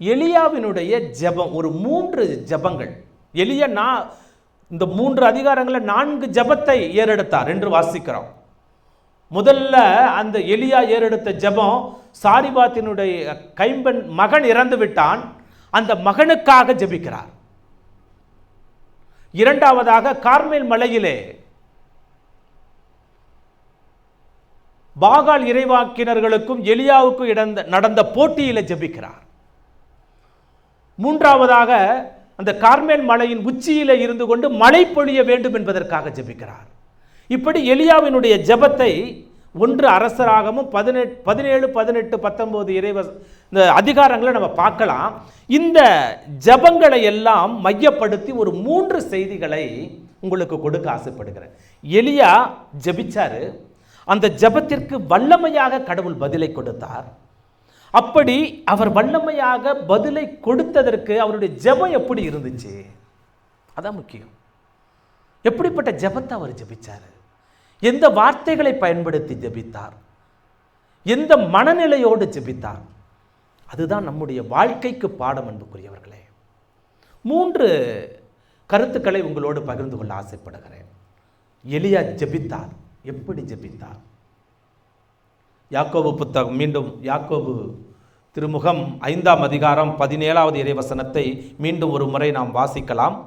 எலியாவினுடைய ஜெபம் ஒரு 3 ஜெபங்கள். எலியா இந்த 3 அதிகாரங்களில் 4 ஜெபத்தை ஏறெடுத்தார் என்று வாசிக்கிறோம். முதல்ல அந்த எலியா ஏறெடுத்த ஜெபம் சாரிபாத்தினுடைய கைம்பெண் மகன் இறந்து விட்டான், அந்த மகனுக்காக ஜெபிக்கிறார். இரண்டாவதாக கார்மேல் மலையிலே பாகால் இறைவாக்கினர்களுக்கும் எலியாவுக்கும் நடந்த போட்டியில ஜெபிக்கிறார். மூன்றாவதாக அந்த கார்மேல் மலையின் உச்சியில இருந்து கொண்டு மழை பொழிய வேண்டும் என்பதற்காக ஜெபிக்கிறார். இப்படி எலியாவினுடைய ஜெபத்தை 1 அரசராகமும் 17, 18, 19 இந்த அதிகாரங்களை நம்ம பார்க்கலாம். இந்த ஜெபங்களை எல்லாம் மையப்படுத்தி ஒரு 3 செய்திகளை உங்களுக்கு கொடுக்க ஆசைப்படுகிறேன். எலியா ஜெபிச்சாரு, அந்த ஜெபத்திற்கு வல்லமையாக கடவுள் பதிலை கொடுத்தார். அப்படி அவர் வல்லமையாக பதிலை கொடுத்ததற்கு அவருடைய ஜெபம் எப்படி இருந்துச்சு, அதான் முக்கியம். எப்படிப்பட்ட ஜெபத்தை அவர் ஜெபிச்சார், எந்த வார்த்தைகளை பயன்படுத்தி ஜெபித்தார், எந்த மனநிலையோடு ஜெபித்தார், அதுதான் நம்முடைய வாழ்க்கைக்கு பாடம். அன்புக்குரியவர்களே, 3 கருத்துக்களை உங்களோடு பகிர்ந்து கொள்ள ஆசைப்படுகிறேன். எலியா ஜெபித்தார், எப்படி ஜெபித்தார்? யாக்கோபு புத்தகம், மீண்டும் யாக்கோபு திருமுகம் 5ஆம் அதிகாரம் 17வது இறைவசனத்தை மீண்டும் ஒரு முறை நாம் வாசிக்கலாம்.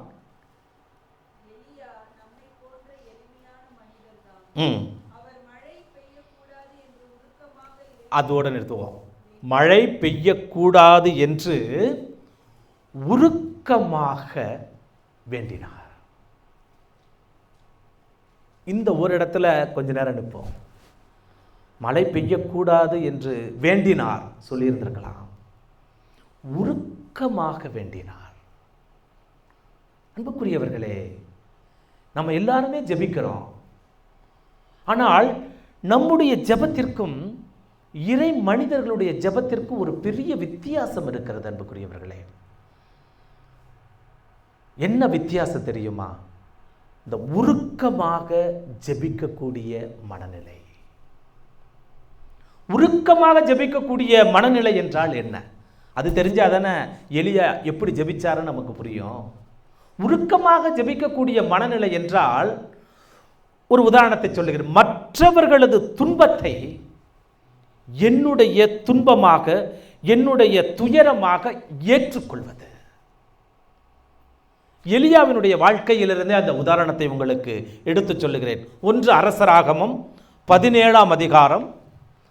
அதோடு நிறுத்துவோம். மழை பெய்யக்கூடாது என்று உருக்கமாக வேண்டினார். இந்த ஒரு இடத்துல கொஞ்ச நேரம் நிற்போம். மழை பெய்யக்கூடாது என்று வேண்டினார் சொல்லியிருந்திருக்கலாம், உருக்கமாக வேண்டினார். அன்புக்குரியவர்களே, நம்ம எல்லாருமே ஜெபிக்கிறோம். ஆனால் நம்முடைய ஜெபத்திற்கும் இறை மனிதர்களுடைய ஜெபத்திற்கும் ஒரு பெரிய வித்தியாசம் இருக்கிறது. அன்புக்குரியவர்களே, என்ன வித்தியாசம் தெரியுமா? இந்த உருக்கமாக ஜெபிக்கக்கூடிய மனநிலை. உருக்கமாக ஜெபிக்கக்கூடிய மனநிலை என்றால் என்ன? அது தெரிஞ்சாதானே எலியா எப்படி ஜெபிச்சாருன்னு நமக்கு புரியும். உருக்கமாக ஜெபிக்கக்கூடிய மனநிலை என்றால், ஒரு உதாரணத்தை சொல்லுகிறேன். மற்றவர்களது துன்பத்தை என்னுடைய துன்பமாக, என்னுடைய துயரமாக ஏற்றுக்கொள்வது. எலியாவினுடைய வாழ்க்கையிலிருந்தே அந்த உதாரணத்தை உங்களுக்கு எடுத்து சொல்லுகிறேன். 1 அரசராகமும் 17ஆம் அதிகாரம்,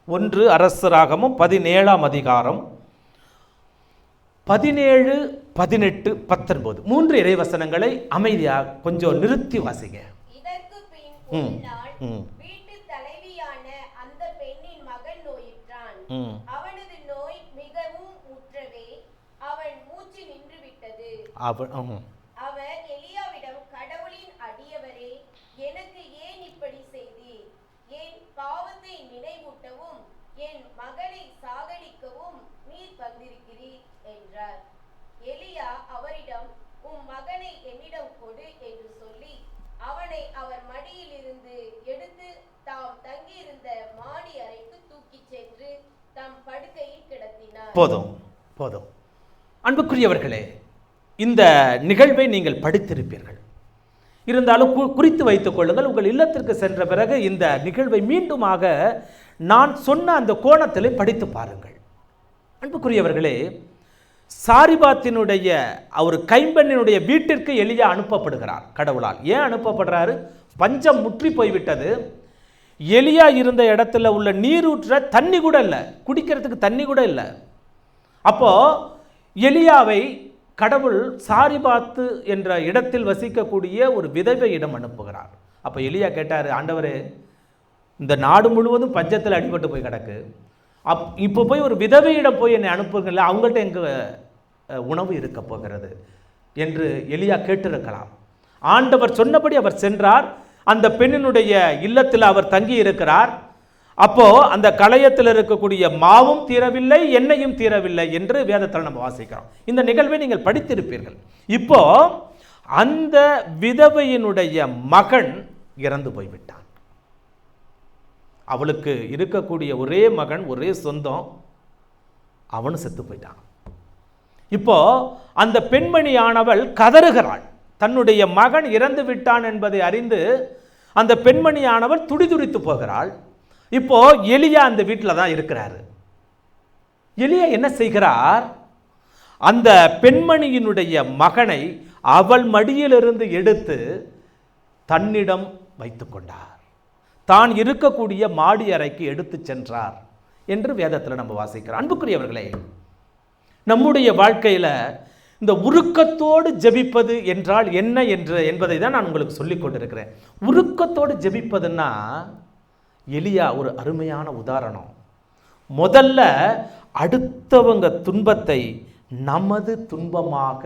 1 அரசராகமும் 17ஆம் அதிகாரம் 17, 18, 19 3 இறைவசனங்களை அமைதியாக கொஞ்சம் நிறுத்தி வாசிங்க. இதற்கு பின் ஒரு நாள் வீட்டு தலைவியான அந்த பெண்ணின் மகன் நோயுற்றான். அவனது நோய் மிகவும் முற்றவே அவன் மூச்சு நின்று விட்டது. அவர் எலியாவிடம், கடவுளின் அடியவரே, எனக்கு ஏன் இப்படி செய்தீர்? என் பாவத்தை நினைவூட்டவும் என் மகனை சாகடிக்கவும் நீர் வந்திருக்கிறீர் என்றார். எலியா அவரிடம், உம் மகனை என்னிடம் கொடு என்று சொல்லி அவனை அவர் மடியில் இருந்து எடுத்து தாம் தங்கியிருந்த மாடி அறைக்கு தூக்கிச் சென்று தம் படுக்கையில் கிடத்தினார். போதும் போதும். அன்புக்குரியவர்களே, இந்த நிகழ்வை நீங்கள் படித்திருப்பீர்கள். இருந்தாலும் குறித்து வைத்துக் கொள்ளுங்கள். உங்கள் இல்லத்திற்கு சென்ற பிறகு இந்த நிகழ்வை மீண்டுமாக நான் சொன்ன அந்த கோணத்தில் படித்து பாருங்கள். அன்புக்குரியவர்களே, சாரிபாத்தினுடைய ஒரு கைம்பெண்ணினுடைய வீட்டிற்கு எலியா அனுப்பப்படுகிறார் கடவுளால். ஏன் அனுப்பப்படுறாரு? பஞ்சம் முற்றி போய்விட்டது. எலியா இருந்த இடத்துல உள்ள நீரூற்ற தண்ணி கூட இல்லை, குடிக்கிறதுக்கு தண்ணி கூட இல்லை. அப்போ எலியாவை கடவுள் சாரிபாத்து என்ற இடத்தில் வசிக்கக்கூடிய ஒரு விதவையிடம் அனுப்புகிறார். அப்போ எலியா கேட்டார், ஆண்டவரே, இந்த நாடு முழுவதும் பஞ்சத்தில் அடிபட்டு போய் கிடக்கு, இப்போ போய் ஒரு விதவையிடம் போய் என்னை அனுப்புங்கள்ல, அவங்கள்ட்ட எங்கள் உணவு இருக்க போகிறது என்று எலியா கேட்டிருக்கலாம். ஆண்டவர் சொன்னபடி அவர் சென்றார். அந்த பெண்ணினுடைய இல்லத்தில் அவர் தங்கி இருக்கிறார். அப்போ அந்த களையத்தில் இருக்கக்கூடிய மாவும் தீரவில்லை, எண்ணெயும் தீரவில்லை என்று வேதத்தில் நம்ம வாசிக்கிறோம். இந்த நிகழ்வை நீங்கள் படித்திருப்பீர்கள். இப்போ அந்த விதவையினுடைய மகன் இறந்து போய்விட்டான். அவளுக்கு இருக்கக்கூடிய ஒரே மகன், ஒரே சொந்தம், அவனும் செத்து போயிட்டான். இப்போ அந்த பெண்மணியானவள் கதறுகிறாள். தன்னுடைய மகன் இறந்து விட்டான் என்பதை அறிந்து அந்த பெண்மணியானவள் துடிதுடித்து போகிறாள். இப்போ எலியா அந்த வீட்டில் தான் இருக்கிறாரு. எலியா என்ன செய்கிறார்? அந்த பெண்மணியினுடைய மகனை அவள் மடியிலிருந்து எடுத்து தன்னிடம் வைத்து கொண்டார். தான் இருக்கக்கூடிய மாடி அறைக்கு எடுத்து சென்றார் என்று வேதத்தில் நம்ம வாசிக்கிறோம். அன்புக்குரியவர்களே, நம்முடைய வாழ்க்கையில் இந்த உருக்கத்தோடு ஜெபிப்பது என்றால் என்ன என்பதை தான் நான் உங்களுக்கு சொல்லிக் கொண்டிருக்கிறேன். உருக்கத்தோடு ஜெபிப்பதுன்னா எலியா ஒரு அருமையான உதாரணம். முதல்ல அடுத்தவங்க துன்பத்தை நமது துன்பமாக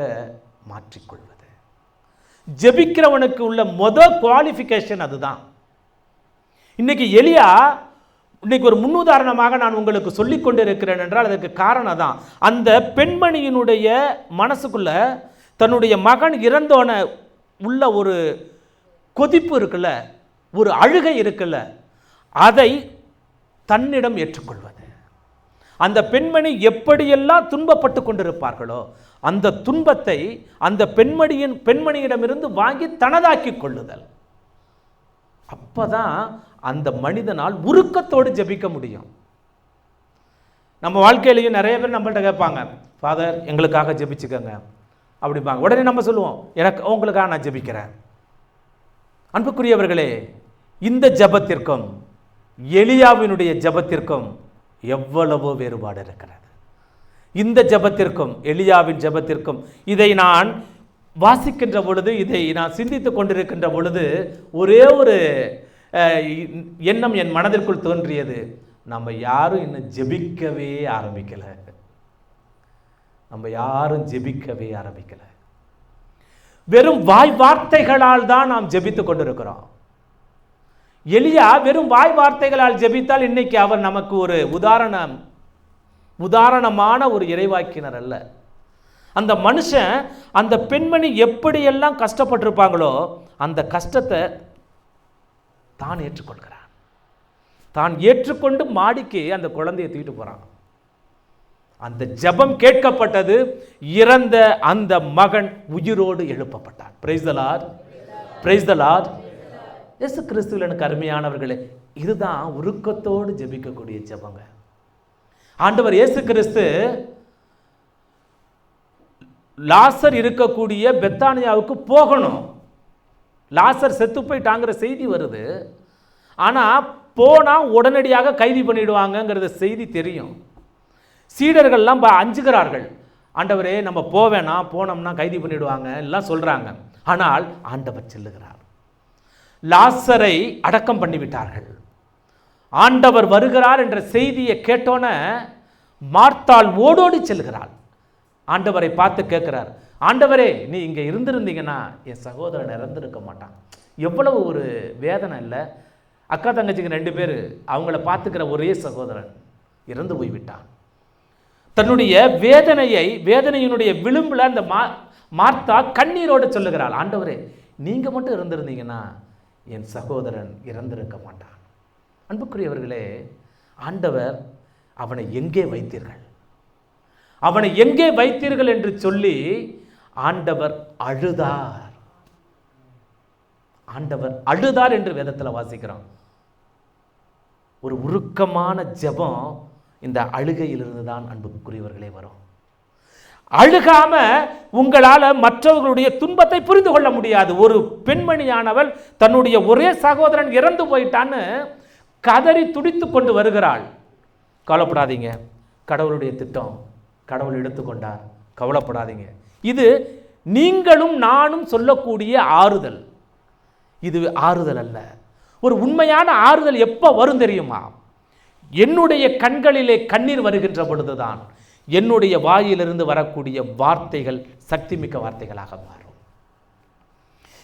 மாற்றிக்கொள்வது. ஜெபிக்கிறவனுக்கு உள்ள குவாலிஃபிகேஷன் அதுதான். இன்னைக்கு எலியா இன்னைக்கு ஒரு முன்னுதாரணமாக நான் உங்களுக்கு சொல்லிக் கொண்டிருக்கிறேன் என்றால் அதற்கு காரணம் தான். அந்த பெண்மணியினுடைய மனசுக்குள்ள தன்னுடைய மகன் இறந்தோன உள்ள ஒரு கொதிப்பு இருக்குல்ல, ஒரு அழுகை இருக்குல்ல, அதை தன்னிடம் ஏற்றுக்கொள்வது. அந்த பெண்மணி எப்படியெல்லாம் துன்பப்பட்டு கொண்டிருப்பார்களோ அந்த துன்பத்தை அந்த பெண்மணியிடமிருந்து வாங்கி தனதாக்கி கொள்ளுதல். அப்பதான் அந்த மனிதனால் உருக்கத்தோடு ஜெபிக்க முடியும். நம்ம வாழ்க்கையிலையும் நிறைய பேர் நம்மள்ட்ட கேட்பாங்க, ஃபாதர் எங்களுக்காக ஜெபிச்சுக்கங்க அப்படிப்பாங்க. உடனே நம்ம சொல்லுவோம், எனக்கு உங்களுக்காக நான் ஜெபிக்கிறேன். அன்புக்குரியவர்களே, இந்த ஜெபத்திற்கும் எலியாவினுடைய ஜெபத்திற்கும் எவ்வளவோ வேறுபாடு இருக்கிறது. இந்த ஜெபத்திற்கும் எலியாவின் ஜெபத்திற்கும் இதை நான் வாசிக்கின்ற பொழுது, இதை நான் சிந்தித்துக் கொண்டிருக்கின்ற பொழுது ஒரே ஒரு எண்ணம் என் மனதிற்குள் தோன்றியது. நம்ம யாரும் இன்னும் ஜெபிக்கவே ஆரம்பிக்கல. நம்ம யாரும் ஜெபிக்கவே ஆரம்பிக்கல. வெறும் வாய் வார்த்தைகளால் தான் நாம் ஜெபித்துக் கொண்டிருக்கிறோம். எலியா வெறும் வாய் வார்த்தைகளால் ஜெபித்தால் இன்னைக்கு அவர் நமக்கு ஒரு உதாரணமான ஒரு இறைவாக்கினர் அல்ல. அந்த மனுஷன் அந்த பெண்மணி எப்படியெல்லாம் கஷ்டப்பட்டிருப்பாங்களோ அந்த கஷ்டத்தை தான் ஏற்றுக்கொள்கிறான். தான் ஏற்றுக்கொண்டு மாடிக்கு அந்த குழந்தையை தூக்கிட்டு போறான். அந்த ஜெபம் கேட்கப்பட்டது. இறந்த அந்த மகன் உயிரோடு எழுப்பப்பட்டான். Praise the Lord, praise the Lord. இயேசு கிறிஸ்துவில் எனக்கு அருமையானவர்களே, இதுதான் உருக்கத்தோடு ஜெபிக்கக்கூடிய ஜெபங்க. ஆண்டவர் இயேசு கிறிஸ்து லாசர் இருக்கக்கூடிய பெத்தானியாவுக்கு போகணும். லாசர் செத்து போயிட்டாங்கிற செய்தி வருது. ஆனால் போனால் உடனடியாக கைது பண்ணிடுவாங்கங்கிறத செய்தி தெரியும். சீடர்கள்லாம் அஞ்சுகிறார்கள். ஆண்டவரே நம்ம போவேனா, போனோம்னா கைது பண்ணிடுவாங்க எல்லாம் சொல்கிறாங்க. ஆனால் ஆண்டவர் செல்லுகிறார். லாசரை அடக்கம் பண்ணிவிட்டார்கள். ஆண்டவர் வருகிறார் என்ற செய்தியை கேட்டோன்னே மார்த்தாள் ஓடோடி செல்கிறாள். ஆண்டவரை பார்த்து கேட்கிறார், ஆண்டவரே நீ இங்கே இருந்திருந்தீங்கன்னா என் சகோதரன் இறந்திருக்க மாட்டான். எவ்வளவு ஒரு வேதனை இல்லை. அக்கா தங்கச்சிங்க 2 பேர், அவங்கள பார்த்துக்கிற ஒரே சகோதரன் இறந்து போய்விட்டான். தன்னுடைய வேதனையினுடைய விளிம்பில் அந்த மார்த்தா கண்ணீரோடு சொல்லுகிறாள், ஆண்டவரே நீங்கள் மட்டும் இருந்திருந்தீங்கன்னா என் சகோதரன் இறந்திருக்க மாட்டான். அன்புக்குரியவர்களே, ஆண்டவர் அவனை எங்கே வைத்தீர்கள், அவனை எங்கே வைத்தீர்கள் என்று சொல்லி ஆண்டவர் அழுதார். ஆண்டவர் அழுதார் என்று வேதத்தில் வாசிக்கிறோம். ஒரு உருக்கமான ஜெபம் இந்த அழுகையிலிருந்து தான் அன்புக்குரியவர்களே வரும். அழுகாம உங்களால மற்றவர்களுடைய துன்பத்தை புரிந்து கொள்ள முடியாது. ஒரு பெண்மணியானவள் தன்னுடைய ஒரே சகோதரன் இறந்து போயிட்டான்னு கதறி துடித்து கொண்டு வருகிறாள். கவலைப்படாதீங்க, கடவுளுடைய திட்டம், கடவுள் எடுத்துக்கொண்டார், கவலைப்படாதீங்க. இது நீங்களும் நானும் சொல்லக்கூடிய ஆறுதல். இது ஆறுதல் அல்ல. ஒரு உண்மையான ஆறுதல் எப்போ வரும் தெரியுமா? என்னுடைய கண்களிலே கண்ணீர் வருகின்ற பொழுதுதான் என்னுடைய வாயிலிருந்து வரக்கூடிய வார்த்தைகள் சக்தி மிக்க வார்த்தைகளாக மாறும்.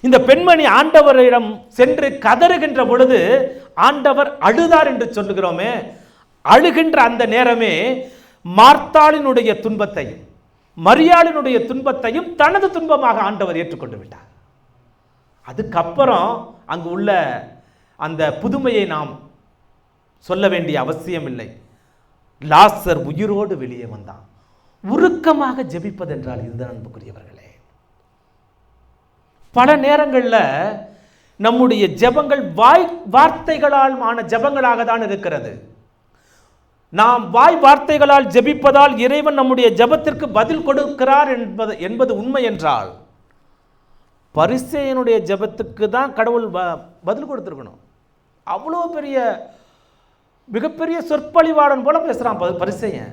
இந்த பெண்மணி ஆண்டவரிடம் சென்று கதறுகின்ற பொழுது ஆண்டவர் அழுதார் என்று சொல்லுகிறோமே, அழுகின்ற அந்த நேரமே மார்த்தாளினுடைய துன்பத்தையும் மரியாளினுடைய துன்பத்தையும் தனது துன்பமாக ஆண்டவர் ஏற்றுக்கொண்டு விட்டார். அதுக்கப்புறம் அங்கு உள்ள அந்த புதுமையை நாம் சொல்ல வேண்டிய அவசியம் இல்லை. லாசர் உயிரோடு வெளியே வந்தான். உருக்கமாக ஜெபிப்பதென்றால் இதுதான் அன்புக்குரியவர்களே. பல நேரங்களில் நம்முடைய ஜெபங்கள் வார்த்தைகளால் ஆன ஜெபங்களாக தான் இருக்கிறது. நாம் வாய் வார்த்தைகளால் ஜெபிப்பதால் இறைவன் நம்முடைய ஜெபத்திற்கு பதில் கொடுக்கிறார் என்பது உண்மை என்றால், பரிசேயனுடைய ஜெபத்துக்கு தான் கடவுள் பதில் கொடுத்துருக்கணும். அவ்வளோ பெரிய மிகப்பெரிய சொற்பொழிவாளன் போல பேசுகிறான் பரிசேயன்.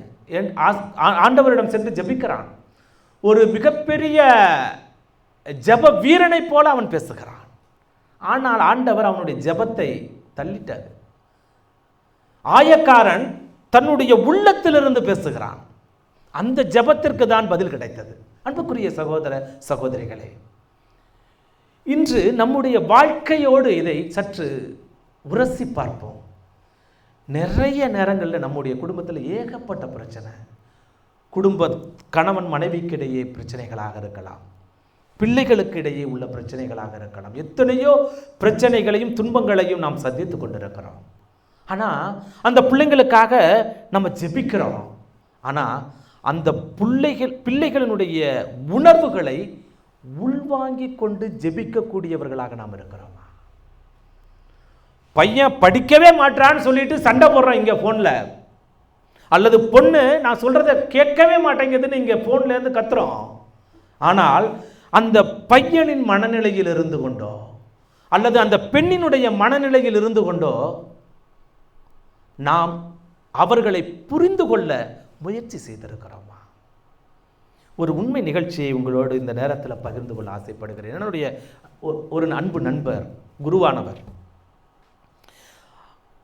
ஆண்டவரிடம் சென்று ஜெபிக்கிறான். ஒரு மிகப்பெரிய ஜெப வீரனை போல அவன் பேசுகிறான். ஆனால் ஆண்டவர் அவனுடைய ஜெபத்தை தள்ளிட்டார். ஆயக்காரன் தன்னுடைய உள்ளத்திலிருந்து பேசுகிறான். அந்த ஜெபத்திற்கு தான் பதில் கிடைத்தது. அன்புக்குரிய சகோதர சகோதரிகளே, இன்று நம்முடைய வாழ்க்கையோடு இதை சற்று உரசி பார்ப்போம். நிறைய நேரங்களில் நம்முடைய குடும்பத்தில் ஏகப்பட்ட பிரச்சனை. கணவன் மனைவிக்கிடையே பிரச்சனைகளாக இருக்கலாம், பிள்ளைகளுக்கு இடையே உள்ள பிரச்சனைகளாக இருக்கலாம். எத்தனையோ பிரச்சனைகளையும் துன்பங்களையும் நாம் சந்தித்து கொண்டிருக்கிறோம். ஆனால் அந்த பிள்ளைங்களுக்காக நம்ம ஜெபிக்கிறோம். ஆனால் அந்த பிள்ளைகளினுடைய உணர்வுகளை உள்வாங்கி கொண்டு ஜெபிக்கக்கூடியவர்களாக நாம் இருக்கிறோம். பையன் படிக்கவே மாட்டான்னு சொல்லிட்டு சண்டை போடுறோம் இங்கே ஃபோனில், அல்லது பொண்ணு நான் சொல்கிறத கேட்கவே மாட்டேங்குதுன்னு இங்கே ஃபோன்லேருந்து கத்துறோம். ஆனால் அந்த பையனின் மனநிலையில் இருந்து கொண்டோ அல்லது அந்த பெண்ணினுடைய மனநிலையில் இருந்து கொண்டோ நாம் அவர்களை புரிந்து கொள்ள முயற்சி செய்திருக்கிறோமா? ஒரு உண்மை நிகழ்ச்சியை உங்களோடு இந்த நேரத்தில் பகிர்ந்து கொள்ள ஆசைப்படுகிறேன். என்னுடைய ஒரு அன்பு நண்பர், குருவானவர்,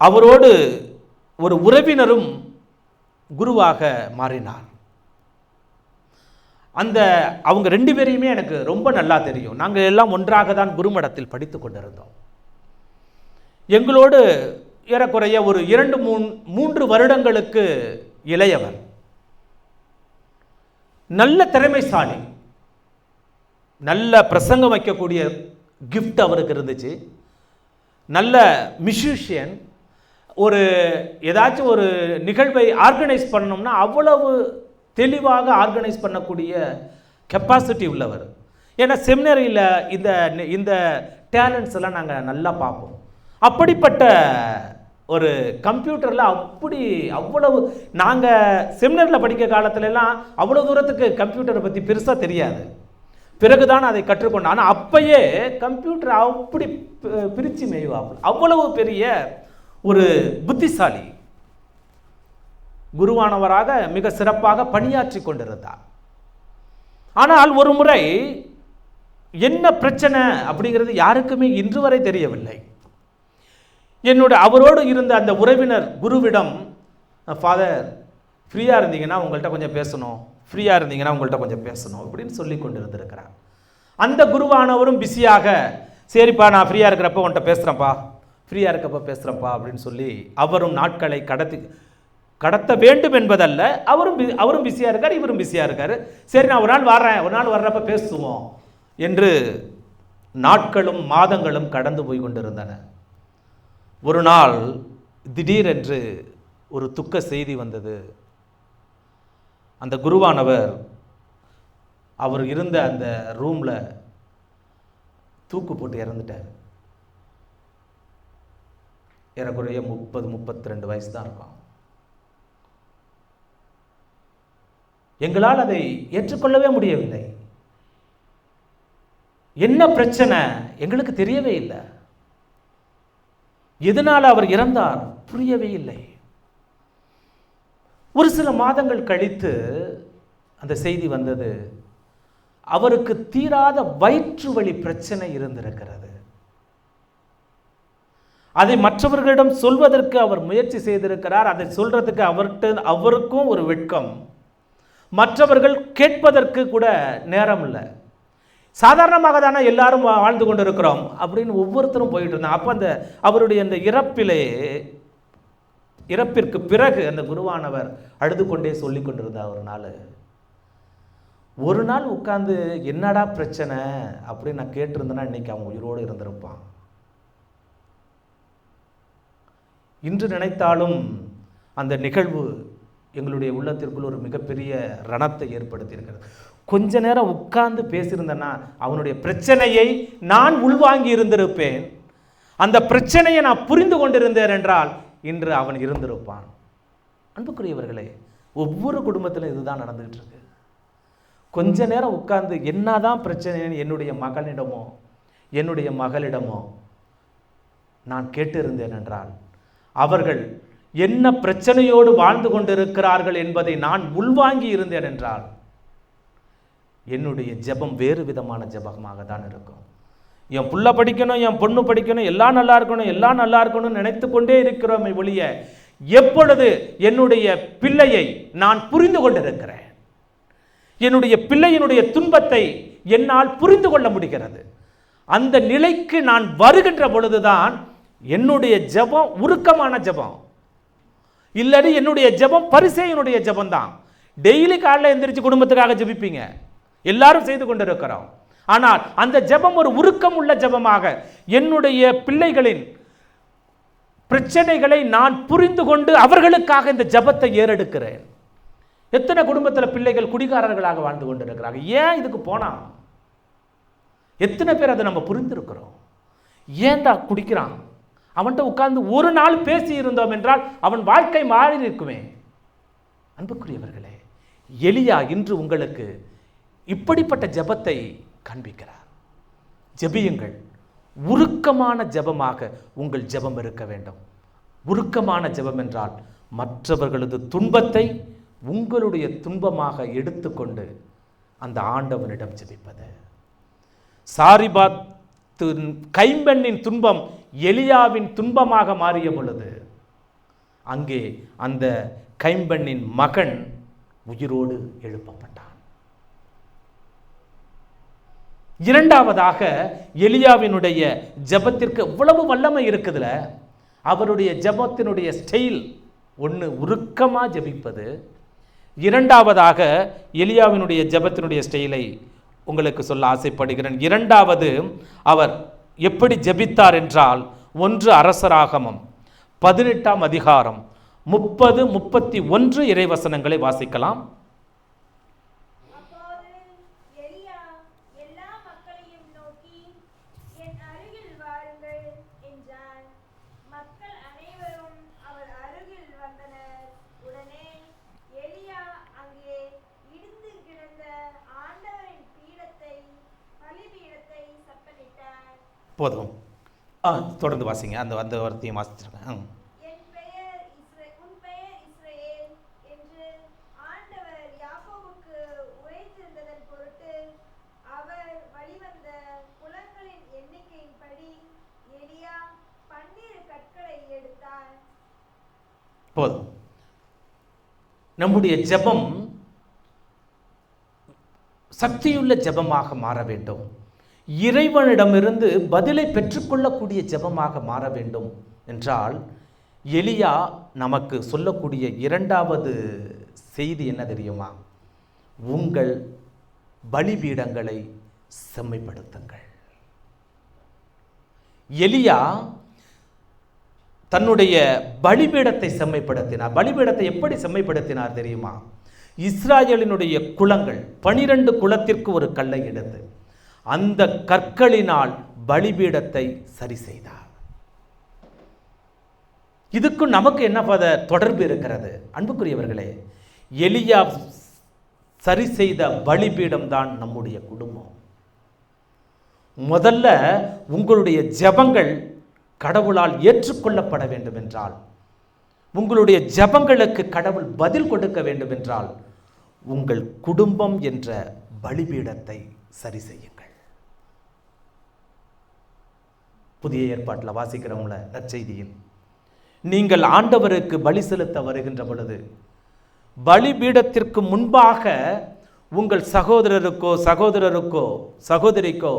அவரோடு ஒரு உறவினரும் குருவாக மாறினார். அவங்க ரெண்டு பேரையுமே எனக்கு ரொம்ப நல்லா தெரியும். நாங்கள் எல்லாம் ஒன்றாக தான் குருமடத்தில் படித்து கொண்டிருந்தோம். எங்களோடு ஏறக்குறைய ஒரு 2-3 வருடங்களுக்கு இளையவர். நல்ல திறமைசாலி, நல்ல பிரசங்கம் வைக்கக்கூடிய கிஃப்ட் அவருக்கு இருந்துச்சு. நல்ல மியூசிஷியன். ஏதாச்சும் ஒரு நிகழ்வை ஆர்கனைஸ் பண்ணோம்னா அவ்வளவு தெளிவாக ஆர்கனைஸ் பண்ணக்கூடிய கெப்பாசிட்டி உள்ளவர். ஏன்னா செமினரியில் இந்த டேலண்ட்ஸ் எல்லாம் நாங்கள் நல்லா பார்ப்போம். அப்படிப்பட்ட ஒரு கம்ப்யூட்டரில் அவ்வளவு நாங்கள் செமினரில் படிக்க காலத்துலலாம் அவ்வளோ தூரத்துக்கு கம்ப்யூட்டரை பற்றி பெருசாக தெரியாது. பிறகுதான் அதை கற்றுக்கொண்டோம். ஆனால் அப்பயே கம்ப்யூட்டர் அப்படி பிரித்து மேய்வாப்புல. அவ்வளவு பெரிய ஒரு புத்திசாலி குருவானவராக மிக சிறப்பாக பணியாற்றி கொண்டிருந்தார். ஆனால் ஒரு முறை என்ன பிரச்சனை அப்படிங்கிறது யாருக்குமே இன்று வரை தெரியவில்லை. அவரோடு இருந்த அந்த உறவினர் குருவிடம், ஃபாதர் ஃப்ரீயாக இருந்தீங்கன்னா உங்கள்கிட்ட கொஞ்சம் பேசணும், ஃப்ரீயாக இருந்தீங்கன்னா உங்கள்கிட்ட கொஞ்சம் பேசணும் அப்படின்னு சொல்லி கொண்டு இருந்திருக்கிறார். அந்த குருவானவரும் பிஸியாக, சரிப்பா நான் ஃப்ரீயாக இருக்கிறப்ப உன்கிட்ட பேசுகிறேன்ப்பா, ஃப்ரீயாக இருக்கப்போ பேசுகிறப்பா அப்படின்னு சொல்லி அவரும் நாட்களை கடத்த வேண்டும் என்பதல்ல, அவரும் பிஸியாக இருக்கார், இவரும் பிஸியாக இருக்கார். சரி நான் ஒரு நாள் வர்றப்ப பேசுவோம் என்று நாட்களும் மாதங்களும் கடந்து போய் கொண்டிருந்தன. ஒரு நாள் திடீரென்று ஒரு துக்க செய்தி வந்தது. அந்த குருவானவர் அவர் இருந்த அந்த ரூமில் தூக்கு போட்டு இறந்துட்டார். ஏறக்குறைய 30-32 வயசு தான் இருக்கும். எங்களால் அதை ஏற்றுக்கொள்ளவே முடியவில்லை. என்ன பிரச்சனை எங்களுக்கு தெரியவே இல்லை. எதனால் அவர் இறந்தார் புரியவே இல்லை. ஒரு சில மாதங்கள் கழித்து அந்த செய்தி வந்தது. அவருக்கு தீராத வயிற்று வலி பிரச்சனை இருந்திருக்கிறது. அதை மற்றவர்களிடம் சொல்வதற்கு அவர் முயற்சி செய்திருக்கிறார். அதை சொல்றதுக்கு அவருக்கும் ஒரு வெட்கம். மற்றவர்கள் கேட்பதற்கு கூட நேரம் இல்லை. சாதாரணமாக தானே எல்லாரும் வாழ்ந்து கொண்டு இருக்கிறோம் அப்படின்னு ஒவ்வொருத்தரும் போயிட்டு இருந்தாங்க. அப்போ அவருடைய அந்த இறப்பிற்கு பிறகு அந்த குருவானவர் அழுது கொண்டே சொல்லி கொண்டிருந்தார். ஒரு நாள் உட்கார்ந்து என்னடா பிரச்சனை அப்படின்னு நான் கேட்டிருந்தேன்னா இன்னைக்கு அவன் உயிரோடு இருந்திருப்பான். இன்று நினைத்தாலும் அந்த நிகழ்வு எங்களுடைய உள்ளத்திற்குள் ஒரு மிகப்பெரிய ரணத்தை ஏற்படுத்தி இருக்கிறது. கொஞ்ச நேரம் உட்கார்ந்து பேசியிருந்தேன்னா அவனுடைய பிரச்சனையை நான் உள்வாங்கி இருந்திருப்பேன். அந்த பிரச்சனையை நான் புரிந்து கொண்டிருந்தேன் என்றால் இன்று அவன் இருந்திருப்பான். அன்புக்குரியவர்களே, ஒவ்வொரு குடும்பத்திலும் இதுதான் நடந்துகிட்டு இருக்கு. கொஞ்ச நேரம் உட்கார்ந்து என்னதான் பிரச்சனைன்னு என்னுடைய மகனிடமோ என்னுடைய மகளிடமோ நான் கேட்டிருந்தேன் என்றால் அவர்கள் என்ன பிரச்சனையோடு வாழ்ந்து கொண்டிருக்கிறார்கள் என்பதை நான் உள்வாங்கி இருந்தேன் என்றால் என்னுடைய ஜெபம் வேறு விதமான ஜெபமாக தான் இருக்கும். என் புள்ள படிக்கணும், என் பொண்ணு படிக்கணும், எல்லாம் நல்லா இருக்கணும், எல்லாம் நல்லா இருக்கணும்னு நினைத்து கொண்டே இருக்கிறோமே ஒழிய எப்பொழுது என்னுடைய பிள்ளையை நான் புரிந்து கொண்டிருக்கிறேன், என்னுடைய பிள்ளையினுடைய துன்பத்தை என்னால் புரிந்து கொள்ள முடிகிறது, அந்த நிலைக்கு நான் வருகின்ற பொழுதுதான் என்னுடைய ஜெபம் உருக்கமான ஜெபம். இல்லடி என்னுடைய ஜெபம் பரிசேயனுடைய ஜெபம் தான். டெய்லி காலையில் எந்திரிச்சு குடும்பத்துக்காக ஜெபிப்பீங்க, எல்லாரும் செய்து கொண்டிருக்கிறோம். ஆனால் அந்த ஜெபம் ஒரு உருக்கம் உள்ள ஜெபமாக என்னுடைய பிள்ளைகளின் பிரச்சனைகளை நான் புரிந்து கொண்டு அவர்களுக்காக இந்த ஜெபத்தை ஏறெடுக்கிறேன். எத்தனை குடும்பத்தில் பிள்ளைகள் குடிகாரர்களாக வாழ்ந்து கொண்டிருக்கிறாங்க. ஏன் இதுக்கு போனா? எத்தனை பேர் அதை நம்ம புரிந்திருக்கிறோம்? ஏன்டா குடிக்கிறான்? அவன்கிட்ட உட்கார்ந்து ஒரு நாள் பேசி இருந்தோம் என்றால் அவன் வாழ்க்கை மாறி இருக்குமே. அன்புக்குரியவர்களே, எலியா இன்று உங்களுக்கு இப்படிப்பட்ட ஜெபத்தை காண்பிக்கிறார். ஜெபியுங்கள். உருக்கமான ஜெபமாக உங்கள் ஜெபம் இருக்க வேண்டும். உருக்கமான ஜெபம் என்றால் மற்றவர்களது துன்பத்தை உங்களுடைய துன்பமாக எடுத்துக்கொண்டு அந்த ஆண்டவனிடம் ஜெபிப்பது. சாரிபாத் கைம்பெண்ணின் துன்பம் எலியாவின் துன்பமாக மாறிய பொழுது அங்கே அந்த கைம்பெண்ணின் மகன் உயிரோடு எழுப்பப்பட்டான். இரண்டாவதாக எலியாவினுடைய ஜெபத்திற்கு எவ்வளவு வல்லமை இருக்குதுல. அவருடைய ஜெபத்தினுடைய ஸ்டைல் ஒன்று உருக்கமாக ஜெபிப்பது. இரண்டாவதாக எலியாவினுடைய ஜெபத்தினுடைய ஸ்டைலை உங்களுக்கு சொல்ல ஆசைப்படுகிறேன். இரண்டாவது அவர் எப்படி ஜெபித்தார் என்றால் 1 அரசராகமம் 18ஆம் அதிகாரம் 30-31 இறைவசனங்களை வாசிக்கலாம். போதும், தொடர்ந்து வாசிங்க. அந்த வார்த்தையும் வாசிச்சிருக்கேன். போதும். நம்முடைய ஜெபம் சக்தியுள்ள ஜெபமாக மாற வேண்டும். இறைவனிடமிருந்து பதிலை பெற்றுக்கொள்ளக்கூடிய ஜெபமாக மாற வேண்டும் என்றால் எலியா நமக்கு சொல்லக்கூடிய இரண்டாவது செய்தி என்ன தெரியுமா? உங்கள் பலிபீடங்களை செம்மைப்படுத்துங்கள். எலியா தன்னுடைய பலிபீடத்தை செம்மைப்படுத்தினார். பலிபீடத்தை எப்படி செம்மைப்படுத்தினார் தெரியுமா? இஸ்ராயலினுடைய குலங்கள் 12 குலத்திற்கு ஒரு கல்லை எடுத்து அந்த கற்களினால் பலிபீடத்தை சரி செய்தார். இதுக்கு நமக்கு என்ன தொடர்பு இருக்கிறது? அன்புக்குரியவர்களே, எலியா சரி செய்த பலிபீடம் தான் நம்முடைய குடும்பம். முதல்ல உங்களுடைய ஜெபங்கள் கடவுளால் ஏற்றுக்கொள்ளப்பட வேண்டும் என்றால், உங்களுடைய ஜெபங்களுக்கு கடவுள் பதில் கொடுக்க வேண்டும் என்றால், உங்கள் குடும்பம் என்ற பலிபீடத்தை சரி செய்யுங்கள். புதிய ஏற்பாட்டில் வாசிக்கிறவங்கள நற்செய்தியில், நீங்கள் ஆண்டவருக்கு பலி செலுத்த வருகின்ற பொழுது பலிபீடத்திற்கு முன்பாக உங்கள் சகோதரருக்கோ சகோதரிக்கோ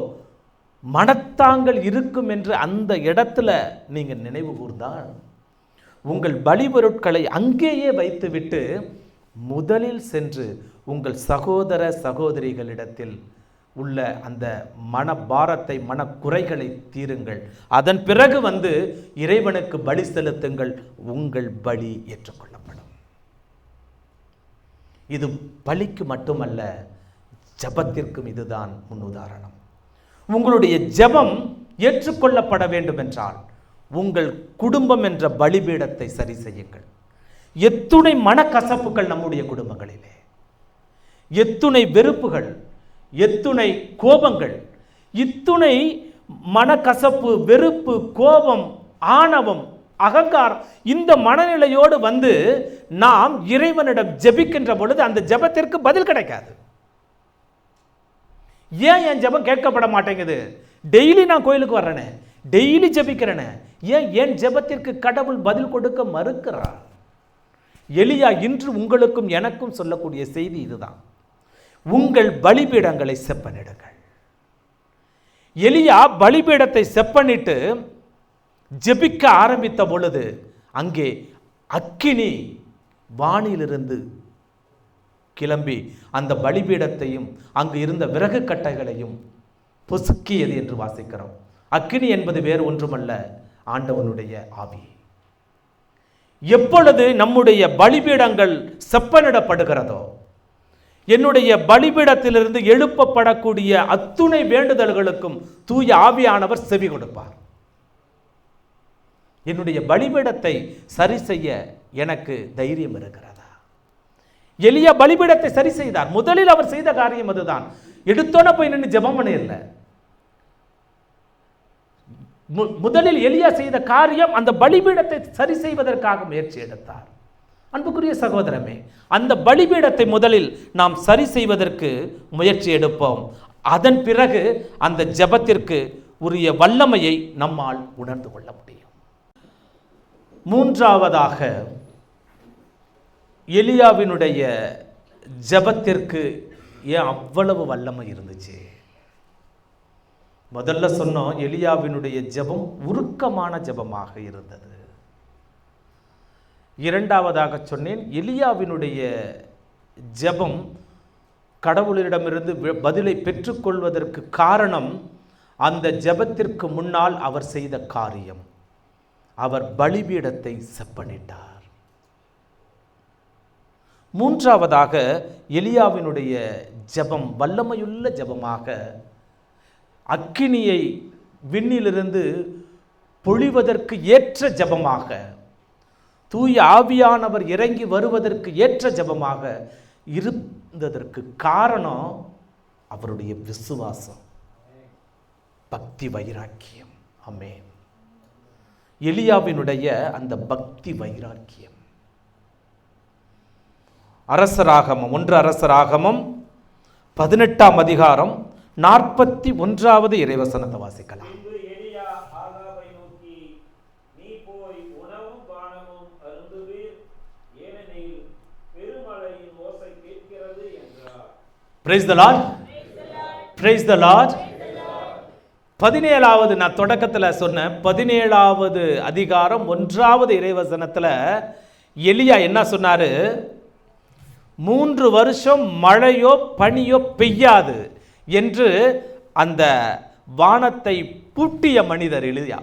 மனத்தாங்கள் இருக்கும் என்று அந்த இடத்துல நீங்கள் நினைவு கூர்ந்தால் உங்கள் பலி பொருட்களை அங்கேயே வைத்துவிட்டு முதலில் சென்று உங்கள் சகோதரிகளிடத்தில் உள்ள அந்த மனபாரத்தை மனக்குறைகளை தீருங்கள். அதன் பிறகு வந்து இறைவனுக்கு பலி செலுத்துங்கள். உங்கள் பலி ஏற்றுக்கொள்ளப்படும். இது பலிக்கு மட்டுமல்ல, ஜெபத்திற்கும் இதுதான் முன்னுதாரணம். உங்களுடைய ஜெபம் ஏற்றுக்கொள்ளப்பட வேண்டும் என்றால் உங்கள் குடும்பம் என்ற பலிபீடத்தை சரி செய்யுங்கள். எத்துணை மனக்கசப்புகள் நம்முடைய குடும்பங்களிலே, எத்துணை வெறுப்புகள், எத்துணை கோபங்கள், இத்துணை மனக்கசப்பு, வெறுப்பு, கோபம், ஆணவம், அகங்காரம், இந்த மனநிலையோடு வந்து நாம் இறைவனிடம் ஜெபிக்கின்ற பொழுது அந்த ஜெபத்திற்கு பதில் கிடைக்காது. ஏன் என் ஜெபம் கேட்கப்பட மாட்டேங்குது? டெய்லி நான் கோயிலுக்கு வர்றேனே, டெய்லி ஜெபிக்கிறேனே, ஏன் என் ஜெபத்திற்கு கடவுள் பதில் கொடுக்க மறுக்கிறார்? எலியா இன்று உங்களுக்கும் எனக்கும் சொல்லக்கூடிய செய்தி இதுதான். உங்கள் பலிபீடங்களை செப்பனிடுங்கள். எலியா பலிபீடத்தை செப்பனிட்டு ஜெபிக்க ஆரம்பித்த பொழுது அங்கே அக்கினி வானிலிருந்து கிளம்பி அந்த பலிபீடத்தையும் அங்கு இருந்த விறகு கட்டைகளையும் பொசுக்கியது என்று வாசிக்கிறோம். அக்கினி என்பது வேறு ஒன்றுமல்ல, ஆண்டவனுடைய ஆவி. எப்பொழுது நம்முடைய பலிபீடங்கள் செப்பனிடப்படுகிறதோ, என்னுடைய பலிபீடத்திலிருந்து எழுப்பப்படக்கூடிய அத்துணை வேண்டுதல்களுக்கும் தூய ஆவியானவர் செவி கொடுப்பார். என்னுடைய பலிபீடத்தை சரி செய்ய எனக்கு தைரியம் இருக்கிறதா? எலியா பலிபீடத்தை சரி செய்தார். முதலில் அவர் செய்த காரியம் அதுதான். எடுத்தோன போய் நின்று ஜெபம் பண்ணல. முதலில் எலியா செய்த காரியம் அந்த பலிபீடத்தை சரி செய்வதற்காக முயற்சி எடுத்தார். அன்புக்குரிய சகோதரமே, அந்த பலிபீடத்தை முதலில் நாம் சரி செய்வதற்கு முயற்சி எடுப்போம். அதன் பிறகு அந்த ஜெபத்திற்கு உரிய வல்லமையை நம்மால் உணர்ந்து கொள்ள முடியும். மூன்றாவதாக, எலியாவினுடைய ஜெபத்திற்கு ஏன் அவ்வளவு வல்லமை இருந்துச்சு? முதல்ல சொன்னோம், எலியாவினுடைய ஜெபம் உருக்கமான ஜெபமாக இருந்தது. இரண்டாவதாக சொன்னேன், எலியாவினுடைய ஜெபம் கடவுளிடமிருந்து பதிலை பெற்றுக்கொள்வதற்கு காரணம் அந்த ஜெபத்திற்கு முன்னால் அவர் செய்த காரியம். அவர் பலிபீடத்தை செப்பனிட்டார். மூன்றாவதாக, எலியாவினுடைய ஜெபம் வல்லமையுள்ள ஜெபமாக, அக்கினியை விண்ணிலிருந்து பொழிவதற்கு ஏற்ற ஜெபமாக, தூய ஆவியானவர் இறங்கி வருவதற்கு ஏற்ற ஜெபமாக இருந்ததற்கு காரணம் அவருடைய விசுவாசம், பக்தி வைராக்கியம். ஆமென். எலியாவினுடைய அந்த பக்தி வைராக்கியம். அரசராகமம் 1 அரசராகமம் 18ஆம் அதிகாரம் 41வது இறைவசனத்தை வாசிக்கலாம். Praise the Lord. Praise the Lord. 17வது, நான் தொடக்கத்தில் சொன்ன 17வது அதிகாரம் 1வது இறைவசனத்தில் எலியா என்ன சொன்னாரு? 3 வருஷம் மழையோ பனியோ பெய்யாது என்று அந்த வானத்தை பூட்டிய மனிதர் எலியா.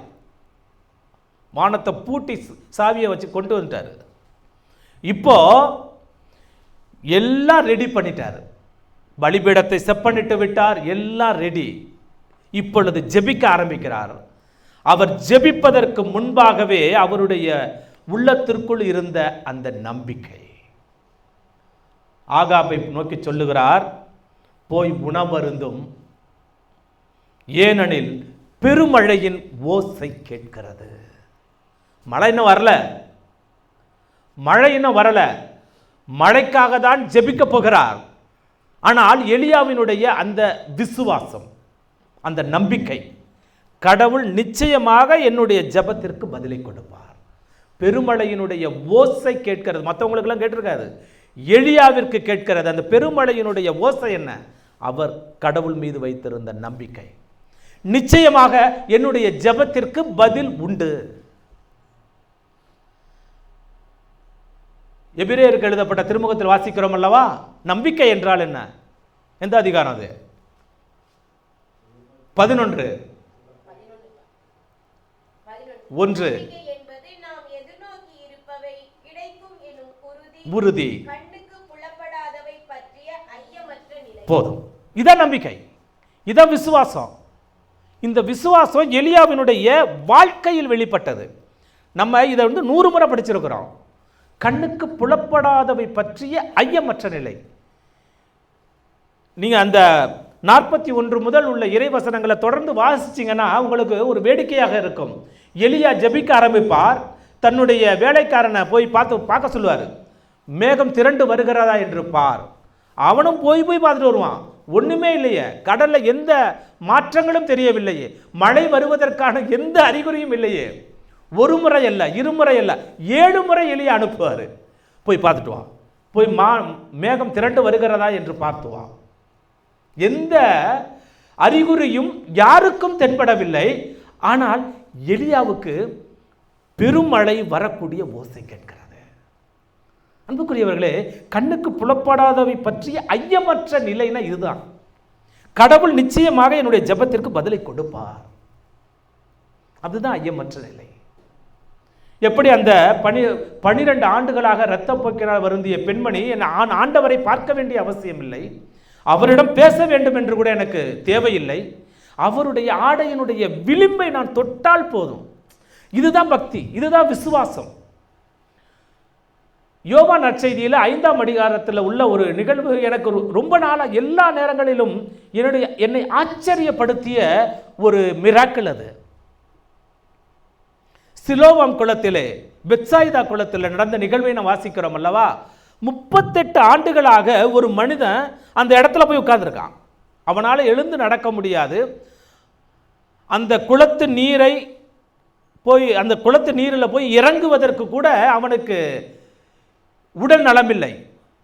வானத்தை பூட்டி சாவியை வச்சு கொண்டு வந்துட்டாரு. இப்போ எல்லாம் ரெடி பண்ணிட்டாரு. பலிபீடத்தை செப்பனிட்டு விட்டார், எல்லாம் ரெடி. இப்பொழுது ஜெபிக்க ஆரம்பிக்கிறார். அவர் ஜெபிப்பதற்கு முன்பாகவே அவருடைய உள்ளத்திற்குள் இருந்த அந்த நம்பிக்கை, ஆகாபை நோக்கி சொல்லுகிறார், போய் உணவருந்தும், ஏனெனில் பெருமழையின் ஓசை கேட்கிறது. மழை இன்னும் வரல, மழை இன்னும் வரல. மழைக்காக தான் ஜெபிக்க போகிறார். ஆனால் எலியாவினுடைய அந்த விசுவாசம், அந்த நம்பிக்கை, கடவுள் நிச்சயமாக என்னுடைய ஜெபத்திற்கு பதிலை கொடுப்பார். பெருமழையினுடைய ஓசை கேட்கிறது. மற்றவங்களுக்கெல்லாம் கேட்டிருக்காது, எலியாவிற்கு கேட்கிறது. அந்த பெருமழையினுடைய ஓசை என்ன? அவர் கடவுள் மீது வைத்திருந்த நம்பிக்கை. நிச்சயமாக என்னுடைய ஜெபத்திற்கு பதில் உண்டு. எபிரேயருக்கு எழுதப்பட்ட திருமுகத்தில் வாசிக்கிறோம் அல்லவா? நம்பிக்கை என்றால் என்ன? எந்த அதிகாரம் அது? 11 1. உறுதி, கண்ணுக்கு புலப்படாத போதும். இதான் நம்பிக்கை, இதான் விசுவாசம். இந்த விசுவாசம் எலியாவினுடைய வாழ்க்கையில் வெளிப்பட்டது. நம்ம இதை 100 முறை படிச்சிருக்கிறோம். கண்ணுக்கு புலப்படாதவை பற்றிய ஐயமற்ற நிலை. நீங்க அந்த 41 முதல் உள்ள இறைவசனங்களை தொடர்ந்து வாசிச்சீங்கன்னா உங்களுக்கு ஒரு வேடிக்கையாக இருக்கும். எலியா ஜெபிக்க ஆரம்பிப்பார். தன்னுடைய வேலைக்காரனை போய் பார்க்க சொல்லுவார். மேகம் திரண்டு வருகிறதா என்று பார். அவனும் போய் பார்த்துட்டு வருவான். ஒண்ணுமே இல்லையே, கடல்ல எந்த மாற்றங்களும் தெரியவில்லையே, மழை வருவதற்கான எந்த அறிகுறியும் இல்லையே. ஒரு முறை அல்ல, இருமுறை அல்ல, 7 முறை எலியா அனுப்புவார். போய் பார்த்துட்டு வா, போய் மேகம் திரண்டு வருகிறதா என்று பார்த்து வா. எந்த அறிகுறியும் யாருக்கும் தென்படவில்லை. ஆனால் எலியாவுக்கு பெருமழை வரக்கூடிய ஓசை கேட்கிறது. அன்புக்குரியவர்களே, கண்ணுக்கு புலப்படாதவை பற்றிய ஐயமற்ற நிலைனா இதுதான். கடவுள் நிச்சயமாக என்னுடைய ஜெபத்திற்கு பதிலை கொடுப்பார். அதுதான் ஐயமற்ற நிலை. எப்படி அந்த 12 ஆண்டுகளாக இரத்தப்போக்கினால் வருந்திய பெண்மணி ஆண்டவரை பார்க்க வேண்டிய அவசியம் இல்லை, அவரிடம் பேச வேண்டும் என்று கூட எனக்கு தேவையில்லை, அவருடைய ஆடையினுடைய விளிம்பை நான் தொட்டால் போதும். இதுதான் பக்தி, இதுதான் விசுவாசம். யோவான் நற்செய்தியில் 5ஆம் அதிகாரத்தில் உள்ள ஒரு நிகழ்வு எனக்கு ரொம்ப நாளாக எல்லா நேரங்களிலும் என்னை ஆச்சரியப்படுத்திய ஒரு மிராக்கிள். அது சிலோவாம் குளத்திலே, பெத்சாயிதா குளத்தில் நடந்த நிகழ்வை நான் வாசிக்கிறோம் அல்லவா. 38 ஆண்டுகளாக ஒரு மனிதன் அந்த இடத்துல போய் உட்கார்ந்துருக்கான். அவனால் எழுந்து நடக்க முடியாது. அந்த குளத்து நீரை போய் அந்த குளத்து நீரில் போய் இறங்குவதற்கு கூட அவனுக்கு உடல் நலமில்லை.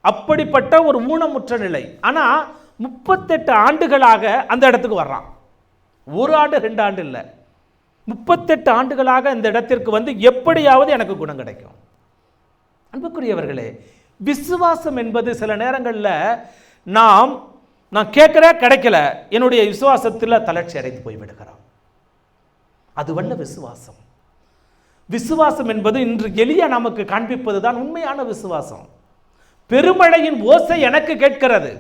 அப்படிப்பட்ட ஒரு ஊனமுற்ற நிலை. ஆனால் 38 ஆண்டுகளாக அந்த இடத்துக்கு வர்றான். 1 ஆண்டு 2 ஆண்டு இல்லை, 38 ஆண்டுகளாக இந்த இடத்திற்கு வந்து எப்படியாவது எனக்கு குணம் கிடைக்கும். அன்புக்குரியவர்களே, விசுவாசம் என்பது சில நேரங்களில் நான் கேட்குற கிடைக்கல, என்னுடைய விசுவாசத்தில் தளர்ச்சி அடைந்து போய்விடுகிறோம். அதுவல்ல விசுவாசம். விசுவாசம் என்பது இன்று எலியா நமக்கு காண்பிப்பது தான் உண்மையான விசுவாசம். பெருமழையின் ஓசை எனக்கு கேட்கிறது,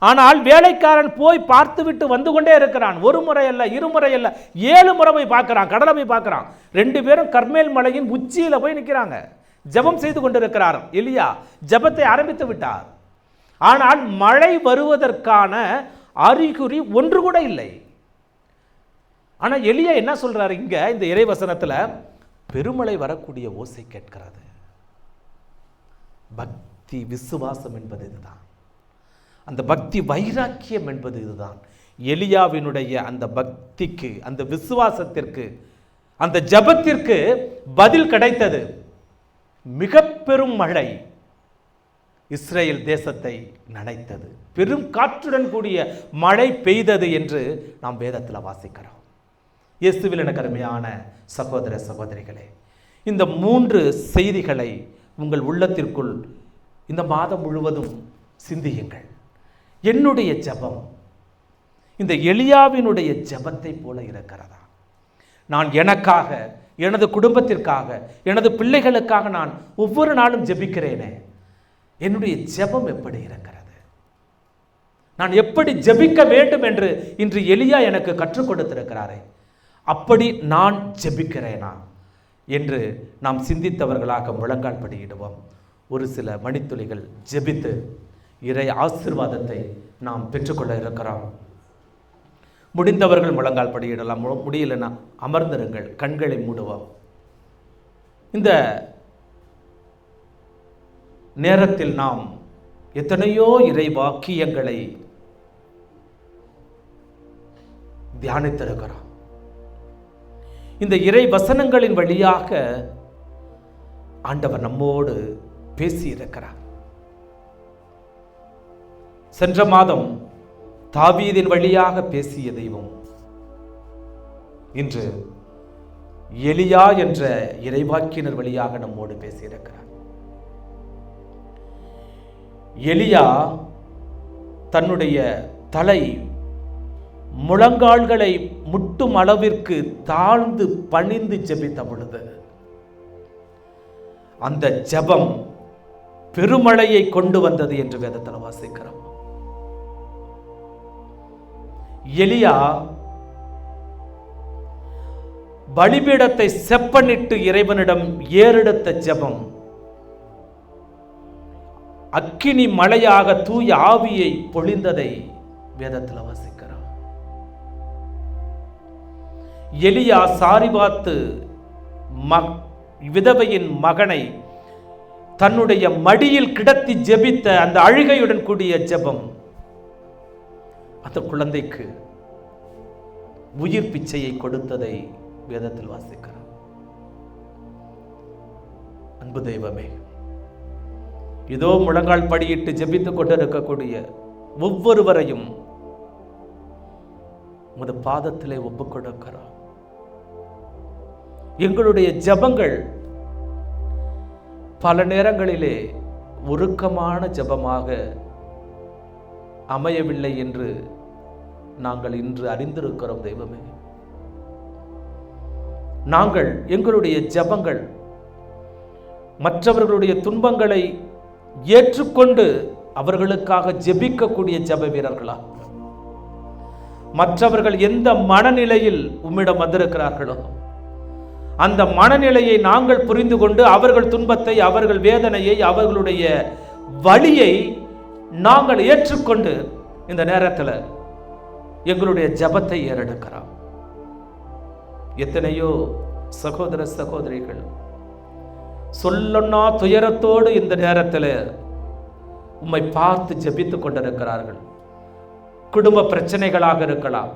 ஆனால் வேலைக்காரன் போய் பார்த்துவிட்டு வந்து கொண்டே இருக்கிறான். 1 முறை அல்ல, 2 முறை அல்ல, 7 முறை போய் பார்க்கிறான். கடலை போய் பார்க்கிறான். 2 பேரும் கர்மேல் மலையின் உச்சியில போய் நிற்கிறாங்க. ஜெபம் செய்து கொண்டிருக்கிறார். எலியா ஜெபத்தை ஆரம்பித்து விட்டார். ஆனால் மழை வருவதற்கான அறிகுறி ஒன்று கூட இல்லை. ஆனா எலியா என்ன சொல்றாரு இங்க இந்த இறைவசனத்துல? பெருமழை வரக்கூடிய ஓசை கேட்கிறது. பக்தி விசுவாசம் என்பது இதுதான். அந்த பக்தி வைராக்கியம் என்பது இதுதான். எலியாவினுடைய அந்த பக்திக்கு, அந்த விசுவாசத்திற்கு, அந்த ஜெபத்திற்கு பதில் கிடைத்தது. மிக பெரும் மழை இஸ்ரேல் தேசத்தை நனைத்தது. பெரும் காற்றுடன் கூடிய மழை பெய்தது என்று நாம் வேதத்தில் வாசிக்கிறோம். இயேசுவில் எனக்கு அருமையான சகோதர சகோதரிகளே, இந்த 3 செய்திகளை உங்கள் உள்ளத்திற்குள் இந்த மாதம் முழுவதும் சிந்தியுங்கள். என்னுடைய ஜெபம் இந்த எலியாவினுடைய ஜெபத்தை போல இருக்கிறதா? நான் எனக்காக, எனது குடும்பத்திற்காக, எனது பிள்ளைகளுக்காக நான் ஒவ்வொரு நாளும் ஜெபிக்கிறேனே, என்னுடைய ஜெபம் எப்படி இருக்கிறது? நான் எப்படி ஜெபிக்க வேண்டும் என்று இன்று எலியா எனக்கு கற்றுக் கொடுத்திருக்கிறாரே, அப்படி நான் ஜெபிக்கிறேனா என்று நாம் சிந்தித்தவர்களாக முழங்கால் படியிடுவோம். ஒரு சில மணித்துளிகள் ஜெபித்து இறை ஆசீர்வாதத்தை நாம் பெற்றுக்கொள்ள இருக்கிறோம். முடிந்தவர்கள் முழங்கால் படியிடலாம், முடியலன்னா அமர்ந்திருங்கள், கண்களை மூடுவோம். இந்த நேரத்தில் நாம் எத்தனையோ இறை வாக்கியங்களை தியானித்திருக்கிறோம். இந்த இறை வசனங்களின் வழியாக ஆண்டவர் நம்மோடு பேசியிருக்கிறார். சென்ற மாதம் தாவீதின் வழியாக பேசிய தெய்வம் இன்று எலியா என்ற இறைவாக்கினர் வழியாக நம்மோடு பேசியிருக்கிறார். எலியா தன்னுடைய தலை முழங்கால்களை முட்டும் அளவிற்கு தாழ்ந்து பணிந்து ஜெபித்த பொழுது அந்த ஜெபம் பெருமழையை கொண்டு வந்தது என்று வேதத்தில் வாசிக்கிறோம். எலியா பலிபீடத்தை செப்பனிட்டு இறைவனிடம் ஏறெடுத்த ஜெபம் அக்கினி மழையாக தூய ஆவியை பொழிந்ததை வேதத்தில் வாசிக்கிறார். எலியா சாரிபாத்து விதவையின் மகனை தன்னுடைய மடியில் கிடத்தி ஜெபித்த அந்த அழுகையுடன் கூடிய ஜெபம் அந்த குழந்தைக்கு உயிர் பிச்சையை கொடுத்ததை வேதத்தில் வாசிக்கிறார். அன்பு தெய்வமே, இதோ முழங்கால் படியிட்டு ஜெபித்துக் கொண்டிருக்கக்கூடிய ஒவ்வொருவரையும் உமது பாதத்திலே ஒப்புக் கொடுக்கிறோம். எங்களுடைய ஜெபங்கள் பல நேரங்களிலே உருக்கமான ஜெபமாக அமையவில்லை என்று நாங்கள் இன்று அறிந்திருக்கிறோம். தெய்வமே, நாங்கள் எங்களுடைய ஜெபங்கள் மற்றவர்களுடைய துன்பங்களை ஏற்றுக்கொண்டு அவர்களுக்காக ஜெபிக்கக்கூடிய ஜெப வீரர்களா, மற்றவர்கள் எந்த மனநிலையில் உம்மிடம் வந்திருக்கிறார்களோ அந்த மனநிலையை நாங்கள் புரிந்து கொண்டு அவர்கள் துன்பத்தை, அவர்கள் வேதனையை, அவர்களுடைய வலியை நாங்கள் ஏற்றுக்கொண்டு இந்த நேரத்தில் எங்களுடைய ஜெபத்தை ஏறெடுக்கிறோம். எத்தனையோ சகோதர சகோதரிகள் சொல்லொன்னா துயரத்தோடு இந்த நேரத்தில் உம்மை பார்த்து ஜெபித்துக் கொண்டிருக்கிறார்கள். குடும்ப பிரச்சனைகளாக இருக்கலாம்,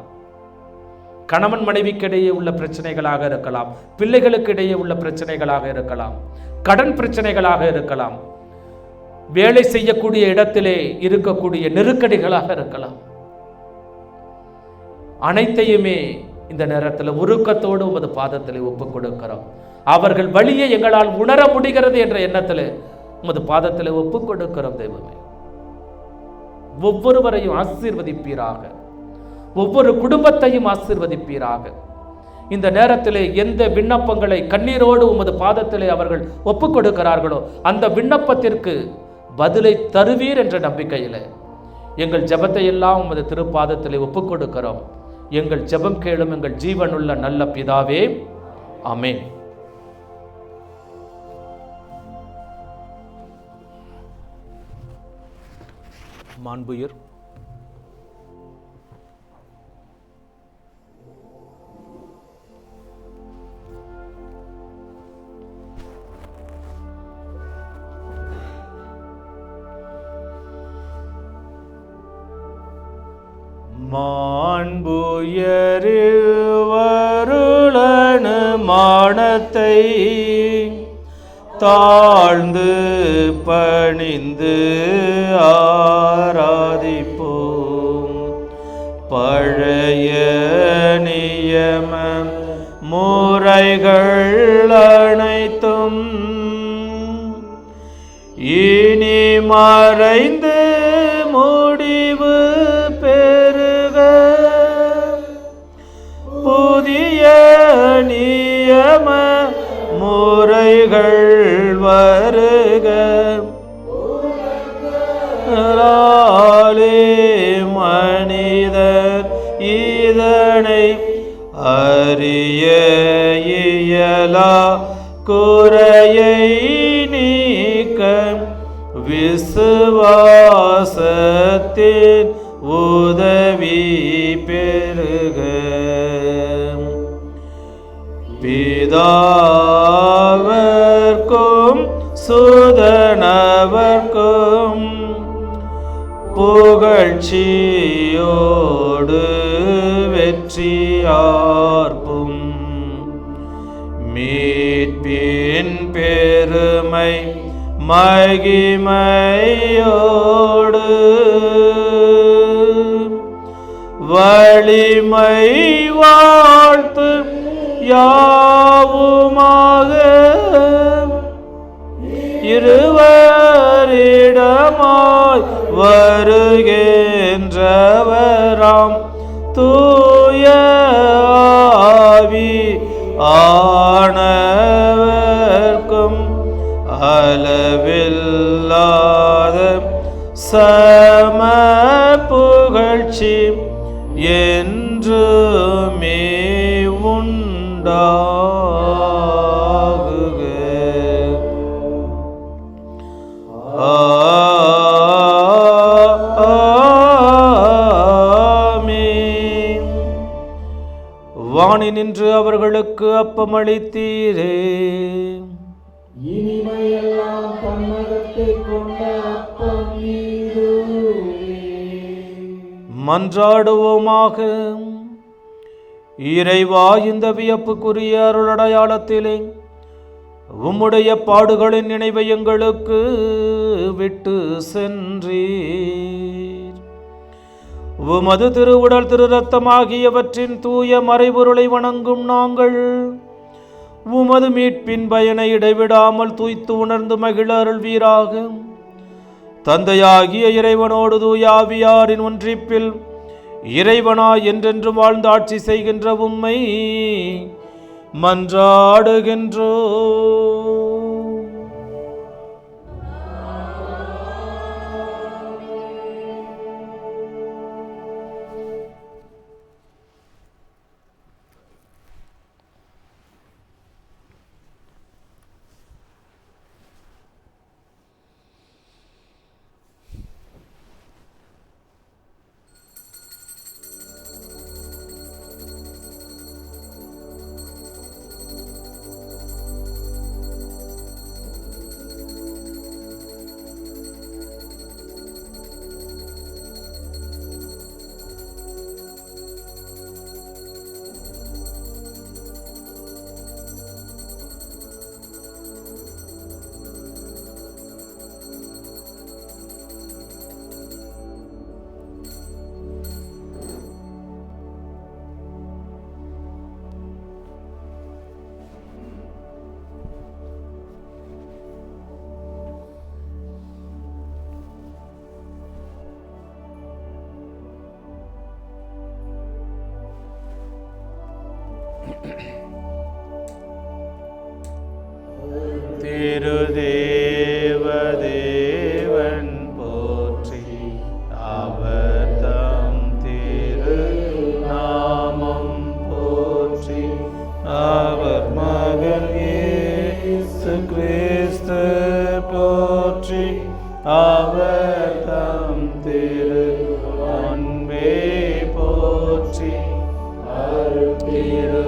கணவன் மனைவிக்கிடையே உள்ள பிரச்சனைகளாக இருக்கலாம், பிள்ளைகளுக்கு இடையே உள்ள பிரச்சனைகளாக இருக்கலாம், கடன் பிரச்சனைகளாக இருக்கலாம், வேலை செய்யக்கூடிய இடத்திலே இருக்கக்கூடிய நெருக்கடிகளாக இருக்கலாம். அனைத்தையுமே இந்த நேரத்தில் உருக்கத்தோடு உமது பாதத்தில் ஒப்புக் கொடுக்கிறோம். அவர்கள் வழியை எங்களால் உணர முடிகிறது என்ற எண்ணத்தில் உமது பாதத்தில் ஒப்புக் கொடுக்கிறோம். தெய்வமே, ஒவ்வொருவரையும் ஆசீர்வதிப்பீராக, ஒவ்வொரு குடும்பத்தையும் ஆசீர்வதிப்பீராக. இந்த நேரத்திலே எந்த விண்ணப்பங்களை கண்ணீரோடு உமது பாதத்திலே அவர்கள் ஒப்புக் கொடுக்கிறார்களோ அந்த விண்ணப்பத்திற்கு பதிலை தருவீர் என்ற நம்பிக்கையில் எங்கள் ஜெபத்தை எல்லாம் உமது திருப்பாதத்திலே ஒப்புக் கொடுக்கிறோம். எங்கள் ஜெபம் கேளும் எங்கள் ஜீவனுள்ள நல்ல பிதாவே, ஆமென். மாண்புயிர் மாண்புயருவருளனு மானத்தை தாழ்ந்து பணிந்து ஆராதிப்போம். பழைய நியம முறைகள் அனைத்தும் இனி மறைந்து முடிவு பெறுக. புதிய நியம முறைகள் வருக. மனிதர் இதனை அறிய இயலா குறையை நீக்க விசுவாசத்தின் உதவி பெறுக. பிதாவர்க்கும் சுதனவர்க்கும் புகழ்ச்சியோடு வெற்றியார்ப்பும் மீட்பின் பெருமை மகிமையோடு வலிமை வாழ்த்து யாவுமாக இருவரிடமாய் வருகின்றவராம் தூய ஆவி ஆனவர்க்கும் அளவில்லாத சம புகழ்ச்சி என்றுமே உண்டாகுக. ஆமென். வானி நின்று அவர்களுக்கு அப்பமளித்தீரே, இனிமையெல்லாம் தன்னகத்தை கொண்ட அப்பம் நீருவே. மன்றாடுவோமாக. இறைவா, இந்த வியப்புக்குரிய அருளடையாளத்திலே உம்முடைய பாடுகளின் நினைவை எங்களுக்கு விட்டு சென்றீர். உமது திருவுடல் திரு இரத்தமாகியவற்றின் தூய மறைபொருளை வணங்கும் நாங்கள் உமது மீட்பின் பயனை இடைவிடாமல் தூய்த்து உணர்ந்து மகிழ அருள்வீராக. தந்தையாகிய இறைவனோடு தூயாவியாரின் ஒன்றிப்பில் இறைவனாய் என்றென்று வாழ்ந்து ஆட்சி செய்கின்ற உம்மை மன்றாடுகின்றோ. திருதேவதேவன் போற்றி, அவர் தம் திரு நாமம் போற்றி, அவர் மகன் இயேசு கிறிஸ்து போற்றி, அவர் தம் திரு அன்பே போற்றி, திரு